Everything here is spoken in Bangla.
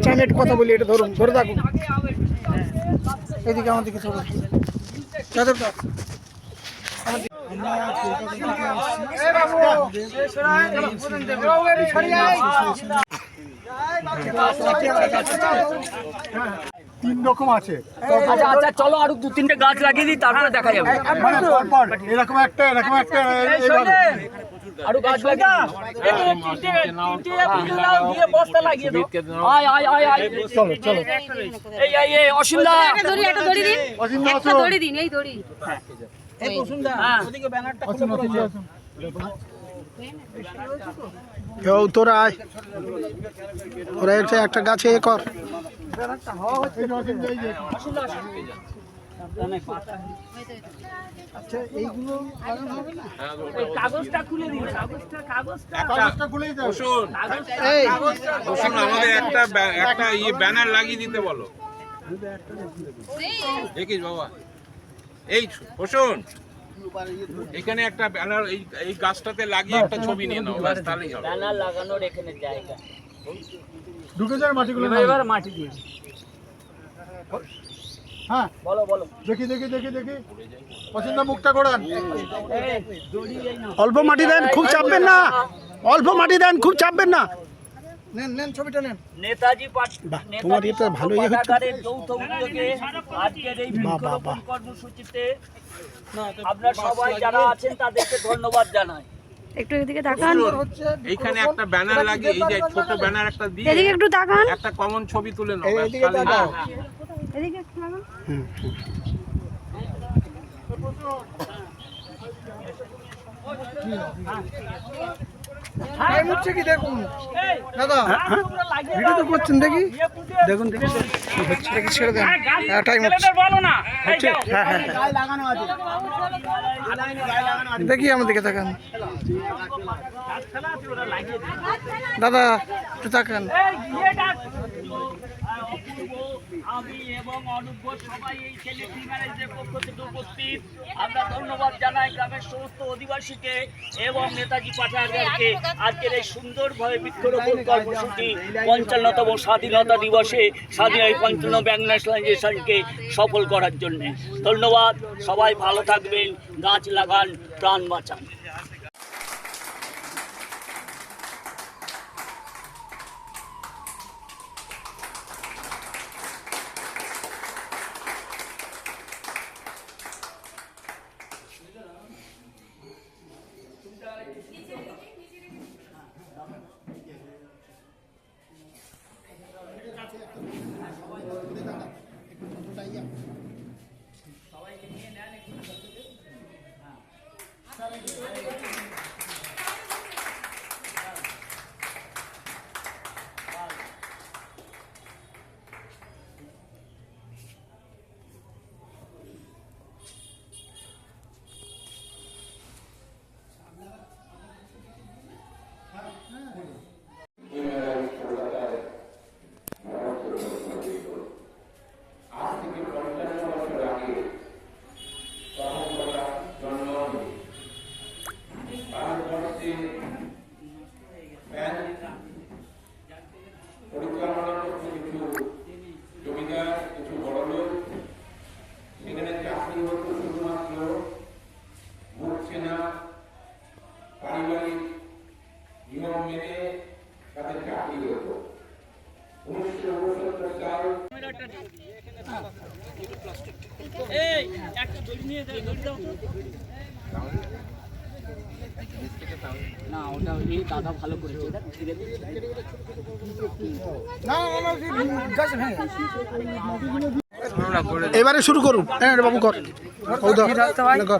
আচ্ছা আমি একটু কথা বলি, এটা ধরুন, ধরে থাকুন এদিকে আমার দিকে সবাই যাদের তো তিন রকম আছে। আচ্ছা আচ্ছা চলো আরো দু তিনটে গাছ লাগিয়ে দিই, তারপরে দেখা যাবে। মানে পরপর এরকম একটা এইভাবে আরো গাছ লাগিয়ে আয় আয় আয় আয় চলো চলো। এই এই এই অসুবিধা একটা দড়ি দিন, অসীম দাস একটা দড়ি দিন, এই দড়ি। কেউ তোরা আয়, তোরা একটা গাছে এ কর। আচ্ছা এইগুলো কাগজটা খুলে দিন, কাগজটা খুলেই দাও। এই আমাদের একটা ব্যানার লাগিয়ে দিতে বলো। দেখিস বাবা, এই শোন, এখানে একটা ব্যানার এই গাছটাতে লাগিয়ে একটা ছবি নিয়ে নাও, ব্যাস তাহলেই হবে। ব্যানার লাগানোর এখানে জায়গা ঢুকে যায় মাটিগুলো। এবার মাটি দিয়ে হ্যাঁ বলো বলো। দেখি পছন্দ মুখটা ঘোরান। অল্প মাটি দেন, খুব চাপবেন না, অল্প মাটি দেন, খুব চাপবেন না। নেন নেন ছবিটা নেন। নেতাজি বাহ, তোমার এটা ভালোই হচ্ছে। পাঠাগারের যৌথ উদ্যোগে আজকের এই বৃক্ষরোপণ কর্মসূচিতে আপনারা সবাই যারা আছেন তাদেরকে ধন্যবাদ জানাই। একটু এদিকে তাকান, এইখানে একটা ব্যানার লাগিয়ে, এই যে ছোট ব্যানার একটা দিয়ে এদিকে একটু তাকান, একটা কমন ছবি তুলে নাও, ব্যাস এইদিকে তাহলেই তাকাও। হবে। এদিকে একটু তাকান। টাইম হচ্ছে কি দেখুন দাদা, ভিডিও তো করছেন, দেখি দেখুন দেখি হচ্ছে দেখি, ছেড়ে দেন। হ্যাঁ টাইম হচ্ছে, হচ্ছে হ্যাঁ হ্যাঁ দেখি আমার দিকে তাকান দাদা, একটু তাকান। আমি এবং অনুপ সবাই এই সেলিব্রিটি ম্যারেজের পক্ষ থেকে উপস্থিত। আমরা ধন্যবাদ জানাই গ্রামের সমস্ত অধিবাসীকে এবং নেতাজি পাঠাগারকে আজকের এই সুন্দরভাবে বৃক্ষরোপণ কর্মসূচি 55তম স্বাধীনতা দিবসে স্বাধীন 55 ব্যাংক ন্যাশনালাইজেশনকে সফল করার জন্য ধন্যবাদ। সবাই ভালো থাকবেন, গাছ লাগান, প্রাণ বাঁচান। এই একটা দড়ি নিয়ে যাও, দড়ি দাও না, ওটা ওই দাদা ভালো করেছে, এটা ছিঁড়ে দিচ্ছে। এবারে শুরু করুন। হ্যাঁ বাবু কর, কর।